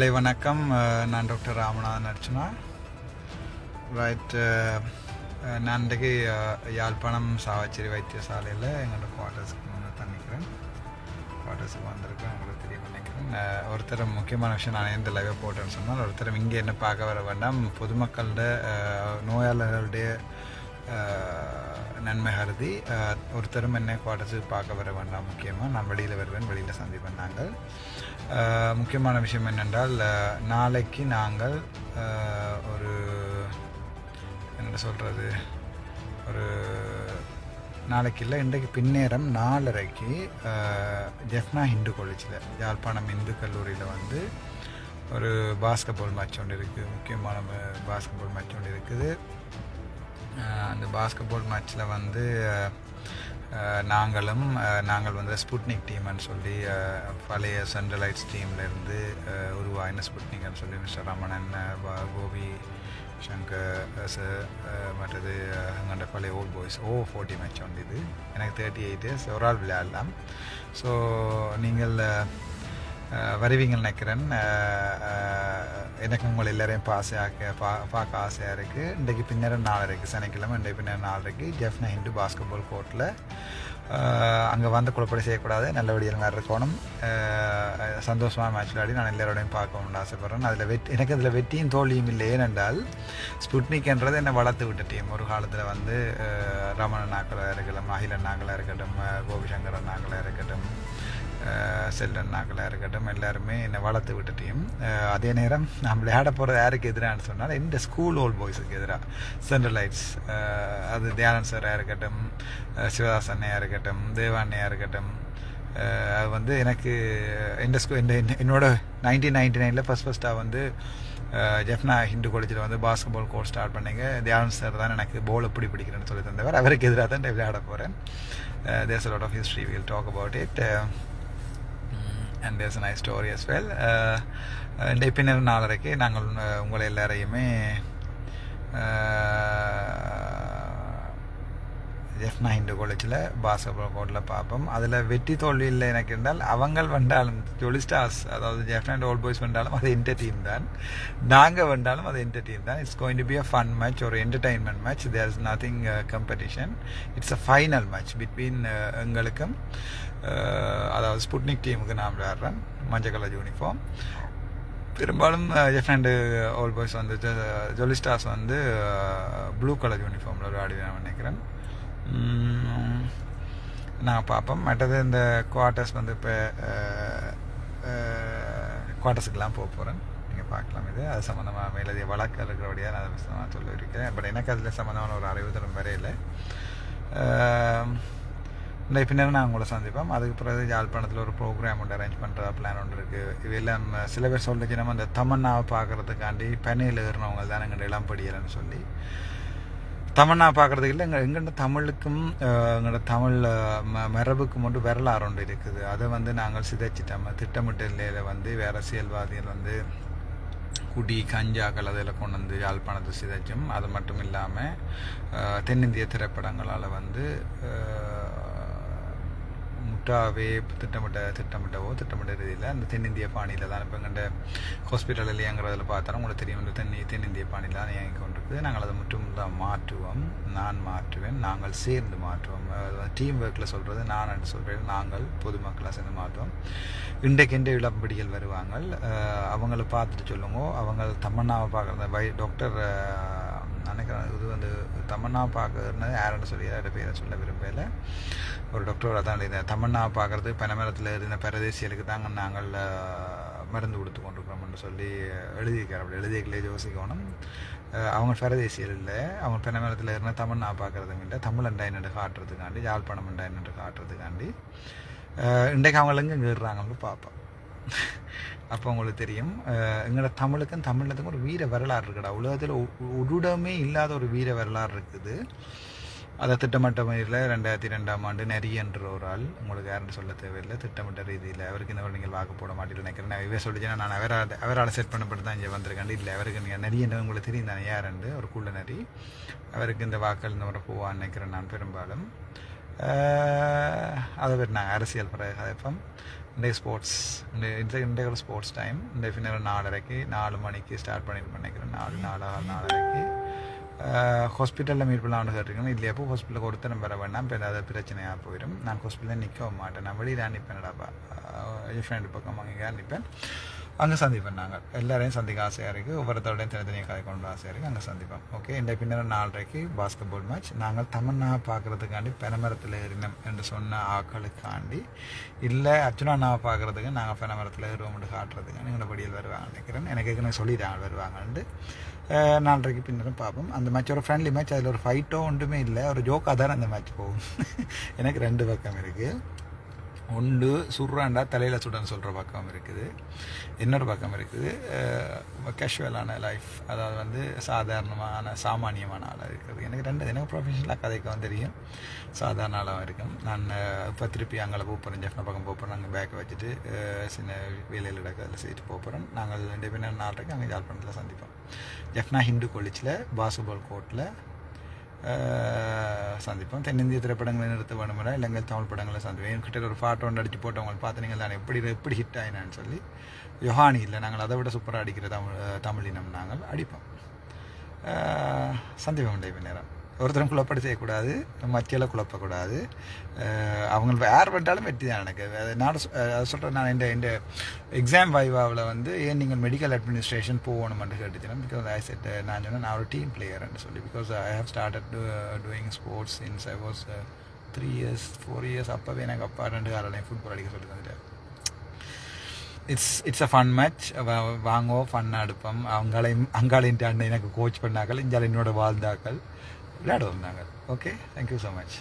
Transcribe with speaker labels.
Speaker 1: காலை வணக்கம். நான் டாக்டர் ராமநாதன் அர்ச்சனா. ரைட். நான் இன்றைக்கு யாழ்ப்பாணம் சாவச்சேரி வைத்தியசாலையில் எங்களோட குவார்ட்டர்ஸுக்கு முன்னே தண்ணிக்கிறேன். குவார்ட்டர்ஸுக்கு வந்திருக்கேன், உங்களுக்கு தெரியும் நினைக்கிறேன். ஒருத்தர் முக்கியமான விஷயம் நான் எந்த லைவை போட்டேன்னு சொன்னால், ஒருத்தர் இங்கே என்ன பார்க்க வர வேண்டாம், பொதுமக்களோட நோயாளர்களுடைய நன்மை கருதி ஒருத்தரும் என்ன குவார்ட்டர்ஸுக்கு பார்க்க வர வேண்டாம். முக்கியமாக நான் வெளியில் வருவேன், வெளியில் சந்திப்பேன். நாங்கள் முக்கியமான விஷயம் என்னென்றால், நாளைக்கு நாங்கள் ஒரு என்ன சொல்கிறது, ஒரு நாளைக்கு இல்லை, இன்றைக்கு பின்னேரம் 4:30க்கு ஜெஃப்னா ஹிந்து காலேஜில், யாழ்ப்பாணம் இந்து கல்லூரியில் வந்து ஒரு பாஸ்கெட்பால் மேட்ச் ஒன்று இருக்குது. முக்கியமான பாஸ்கெட்பால் மேட்ச் ஒன்று இருக்குது. அந்த பாஸ்கெட்பால் மேட்ச்சில் வந்து நாங்கள் வந்து ஸ்புட்னிக் டீம்னு சொல்லி பழைய சென்ட்ரலைட்ஸ் டீம்லேருந்து உருவாயின ஸ்புட்னிக்னு சொல்லி மிஸ்டர் ரமணன், கோபி சங்கர் மற்றது எங்கள்ட பழைய ஓல்ட் பாய்ஸ் 40 மேட்ச் வந்து இது. எனக்கு 38 இயர்ஸ், ஒரு ஆள் விளையாடலாம். ஸோ நீங்கள் வருவீங்கன்னு நினைக்கிறேன். எனக்கு உங்களை எல்லோரையும் பார்க்க ஆசையாக இருக்குது. இன்றைக்கு பின்னேரம் 4:30, சனிக்கிழமை இன்றைக்கு பின்னேரம் 4:30 ஜெஃப்னா ஹிந்து பாஸ்கெட்பால் கோர்ட்டில். அங்கே வந்து குழப்படி செய்யக்கூடாது, நல்லபடியாக மாதிரி இருக்கணும். சந்தோஷமாக மேட்ச் விளையாடி நான் எல்லோரோடையும் பார்க்கணும்னு ஆசைப்பட்றேன். எனக்கு அதில் வெற்றியும் தோல்வியும் இல்லை. ஏனென்றால் ஸ்புட்னிக்ன்றது என்னை வளர்த்து விட்ட டீம். ஒரு காலத்தில் வந்து ரமணன் நாக்களாக இருக்கட்டும், அகிலன் நாக்களாக இருக்கட்டும், கோபிசங்கரன் நாக்களாக இருக்கட்டும், செல்வன் நாக்களாக இருக்கட்டும், எல்லாருமே என்னை வளர்த்து விட்ட டீம். அதே நேரம் நான் விளையாட போகிறது யாருக்கு எதிரான்னு சொன்னால், இந்த ஸ்கூல் ஓல்ட் பாய்ஸுக்கு எதிராக சென்ட்ரலைட்ஸ். அது தியானந்த் சாராக இருக்கட்டும், சிவதாஸ் அண்ணையாக இருக்கட்டும், தேவாண்ணையாக இருக்கட்டும். அது வந்து எனக்கு என்னோட 1999 ஃபஸ்ட்டாக வந்து ஜெஃப்னா ஹிந்து காலேஜில் வந்து பாஸ்கெட்பால் கோர்ஸ் ஸ்டார்ட் பண்ணிங்க. தியானந்த் சார் தான் எனக்கு போல் எப்படி பிடிக்கிறேன்னு சொல்லி தந்தவர். அவருக்கு எதிராக தான் விளையாட போகிறேன். There's a lot of history, we'll talk about it. And there's a nice story as well. இந்த பின்னர் 4:30க்கு நாங்கள் உங்களை எல்லாரையுமே ஜெஃப்னா ஹிந்து காலேஜில் பாஸ்கெட்பால் கோர்ட்டில் பார்ப்போம். அதில் வெற்றி தோல்வி இல்லை எனக்கு இருந்தால், அவங்க வென்றாலும் ஜொலி ஸ்டார்ஸ், அதாவது ஜெஃப்னா அண்ட் ஓல்ட் பாய்ஸ் வென்றாலும் அது என்டர் டீம் தான், நாங்கள் வென்றாலும் அது என்டர் டீம் தான். It's going to be a fun match, ஒரு entertainment match. There is nothing competition. It's a final match between எங்களுக்கும், அதாவது ஸ்புட்னிக் டீமுக்கு நான் விளையாடுறேன், மஞ்சள் கலர் யூனிஃபார்ம். பெரும்பாலும் ஜெஃப்னா அண்ட் ஓல்ட் பாய்ஸ் வந்து ஜொலி ஸ்டார்ஸ் வந்து ப்ளூ கலர் யூனிஃபார்மில் விளையாடி நான் நினைக்கிறேன். நான் பார்ப்போம். மற்றது இந்த குவார்ட்டர்ஸ் வந்து இப்போ குவார்ட்டர்ஸுக்கெலாம் போகிறேன், நீங்கள் பார்க்கலாம். இது அது சம்மந்தமாக மேலதிக வழக்கு இருக்கிறபடியாக நான் அதை நான் சொல்லியிருக்கேன். பட் எனக்கு அதில் சம்மந்தமான ஒரு அறிவு தரும் வரையில் இந்த பின்னர் நான் உங்களை சந்திப்போம். அதுக்கு பிறகு யாழ்ப்பாணத்தில் ஒரு ப்ரோக்ராம் ஒன்று அரேஞ்ச் பண்ணுற பிளான் ஒன்று இருக்குது. இவையெல்லாம் சில பேர் சொல்லிச்சு, நம்ம அந்த தமன்னாவை பார்க்குறதுக்காண்டி பனையில் ஏறினவங்க தான் எங்கள்கிட்ட இளம்படியலைன்னு சொல்லி. தமன்னா பார்க்குறதுக்கு இல்லை, எங்கள்கிட்ட தமிழுக்கும் எங்களோட தமிழ் மரபுக்கும் மட்டும் வரலாறு ஒன்று இருக்குது. அதை வந்து நாங்கள் சிதைச்சிட்டோம். திட்டமிட்டலையில் வந்து வேறு அரசியல்வாதிகள் வந்து குடி கஞ்சாக்கள் அதில் கொண்டு வந்து யாழ்ப்பாணத்தை சிதைச்சும். அது மட்டும் இல்லாமல் தென்னிந்திய திரைப்படங்களால் வந்து முட்டாவே திட்டமிட்ட ரீதியில் அந்த தென்னிந்திய பாணியில் தான் இப்போ எங்கள்கிட்ட ஹாஸ்பிட்டலில் இயங்குறதில் பார்த்தாலும் உங்களுக்கு தெரியும், இந்த தென்னிந்திய பாணியில் தான் இயங்கி கொண்டிருக்குது. நாங்கள் அதை மட்டும் தான் மாற்றுவோம், நான் மாற்றுவேன், நாங்கள் சேர்ந்து மாற்றுவோம். டீம் ஒர்க்கில் சொல்கிறது நான் என்று சொல்கிறேன், நாங்கள் பொதுமக்களாக சேர்ந்து மாற்றுவோம். இன்றைக்கு இளம்படிகள் வருவாங்க, அவங்கள பார்த்துட்டு சொல்லுங்க. அவங்க தமன்னாவை பார்க்குறது டாக்டர் நினைக்கிறேன். இது வந்து தமன்னா பார்க்கறது யாருன்னு சொல்லி யாரோட பேரை சொல்ல விரும்பலை. ஒரு டாக்டர் அதான் இந்த தமன்னா பார்க்குறது பனைமரத்தில் இருந்த பரதேசிகளுக்கு தாங்க நாங்கள் மருந்து கொடுத்து கொண்டிருக்கிறோம்னு சொல்லி எழுதியிருக்கார். அப்படி எழுதிக்கலே யோசிக்கணும். அவங்க பரதேசியல் இல்லை, அவங்க பனைமரத்தில் இருந்த தமன்னா பார்க்குறதும் இல்லை, தமிழ் அண்டாயின்னு காட்டுறதுக்காண்டி, யாழ்ப்பாணம் அண்டாயின்னு காட்டுறதுக்காண்டி இன்றைக்கு அவங்களுக்கு இங்கே ஏறுறாங்கன்னு பார்ப்போம். அப்போ உங்களுக்கு தெரியும், எங்களோட தமிழுக்கும் தமிழத்துக்கும் ஒரு வீர வரலாறு இருக்குடா. உலகத்தில் உருடமே இல்லாத ஒரு வீர வரலாறு இருக்குது. அதை திட்டமிட்ட முறையில் 2002ஆம் ஆண்டு நெறியன்ற ஒரு ஆள், உங்களுக்கு யாருன்னு சொல்ல தேவையில்லை, திட்டமிட்ட ரீதியில் அவருக்கு இந்த நீங்கள் வாக்கு போட மாட்டேன்னு நினைக்கிறேன். நான் இவே சொல்லிச்சேன்னா நான் அவரால் செட் பண்ணப்பட்டு தான் இங்கே வந்திருக்கேன். இல்லை, அவருக்கு நீங்கள் நெறியன்ற உங்களுக்கு தெரியும் தானே யாருண்டு, ஒரு குள்ள நெறி. அவருக்கு இந்த வாக்கள் இந்த முறை போவான்னு நினைக்கிறேன் நான் பெரும்பாலும். அதை பற்றி நாங்கள் அரசியல் கதைப்போம். இன்றைக்கு ஸ்போர்ட்ஸ் இன்றைக்கு ஒரு ஸ்போர்ட்ஸ் டைம் இந்த பின்னர் 4 மணிக்கு ஸ்டார்ட் பண்ணிட்டு நினைக்கிறேன். 4:30 ஹாஸ்பிட்டலில் மீட் பண்ணலாம்னு கேட்டிருக்கேன். இல்லையா அப்போ ஹாஸ்பிட்டலுக்கு ஒருத்தரம் பெற வேண்டாம், இப்போ ஏதாவது பிரச்சனையாக போயிடும். நான் ஹாஸ்பிட்டலில் நிற்க மாட்டேன், நான் வெளியில் நிற்பேன்டாப்பா, என் ஃப்ரெண்டு பக்கம் அங்கே நிற்பேன். அங்கே சந்திப்பேன். நாங்கள் எல்லாரையும் சந்திக்க ஆசையாக இருக்குது, ஒவ்வொருத்தரோடையும் தனித்தனியாக கதை கொண்டு ஆசையாக இருக்குது, அங்கே சந்திப்போம். ஓகே, இந்த பின்னர் 4:30 பாஸ்கெட் பால் மேட்ச். நாங்கள் தமன்னா பார்க்குறதுக்காண்டி பெனமரத்தில் ஏறினோம் என்று சொன்ன ஆக்களுக்காண்டி, இல்லை அர்ச்சுனாவை பார்க்குறதுக்கு நாங்கள் பெனமரத்தில் ஏறுவோம்னு காட்டுறதுக்கு எங்களோட படியில் வருவாங்க நினைக்கிறேன். எனக்கு ஏற்கனவே சொல்லிட்டாங்க வருவாங்கன்ட்டு. 4:30 பின்னரும் பார்ப்போம். அந்த மேட்ச் ஒரு ஃப்ரெண்ட்லி மேட்ச், அதில் ஒரு ஃபைட்டோ ஒன்றுமே இல்லை, ஒரு ஜோக்காக தானே அந்த மேட்ச் போகும். எனக்கு 2 பக்கம் இருக்குது. ஒன்று சுடுறாண்டா தலையில் சுடன்னு சொல்கிற பக்கம் இருக்குது, இன்னொரு பக்கம் இருக்குது கேஷுவலான லைஃப், அதாவது சாமானியமான ஆளாக இருக்குது. எனக்கு ப்ரொஃபஷனலாக கதைக்கு தெரியும், சாதாரண ஆளாக இருக்கும். நான் இப்போ திருப்பி அங்கே போகிறேன், ஜெஃப்னா பக்கம் போகிறேன். அங்கே பேக்கை வச்சுட்டு சின்ன வேலையில் இடக்க அதில் செய்துட்டு போகிறேன். நாங்கள் 2 பின்னர் 4:30 அங்கே ஜாழ்ப்பாணத்தில் சந்திப்போம். ஜெஃப்னா ஹிந்து காலேஜில் பாஸ்கெட்பால் கோர்ட்டில் சந்திப்போம். தென்னிந்திய திரைப்படங்களை நிறுத்த வேணுமில்ல, இலங்கை தமிழ் படங்களை சந்திப்போம். என்கிட்ட ஒரு பாட்டு ஒன்று அடித்து போட்டவங்க பார்த்தீங்க தானே, எப்படி ஹிட் ஆயினான்னு சொல்லி. யோகானி இல்லை, நாங்கள் அதை விட சூப்பராக அடிக்கிற தமிழினம் நாங்கள் அடிப்போம். சந்திப்போம் டைப் நேரம். ஒருத்தரும் குழப்படி செய்யக்கூடாது, மத்தியில் குழப்பக்கூடாது. அவங்க யார் பண்ணிட்டாலும் வெற்றி தான். எனக்கு நான் சொல்கிறேன், நான் இந்த எக்ஸாம் வைவாவில் ஏன் நீங்கள் மெடிக்கல் அட்மினிஸ்ட்ரேஷன் போகணுமென்று கேட்டுச்சேன். பிகாஸ் ஐ செட் நான் சொன்னேன் நான் ஒரு டீம் பிளேயர்ன்னு சொல்லி. Because I have started doing sports since I was 3 years 4 years. அப்போவே எனக்கு அப்பா 2 காலையும் ஃபுட்பால் அடிக்க சொல்லி தந்துட்டார். It's a fun match. வாங்கோ ஃபன்னாக எடுப்போம். அங்காளையும் எனக்கு கோச் பண்ணாக்கள், இஞ்சால் என்னோட வாழ்ந்தாக்கள் விளையாடுவோம் நாங்கள். Okay, thank you so much.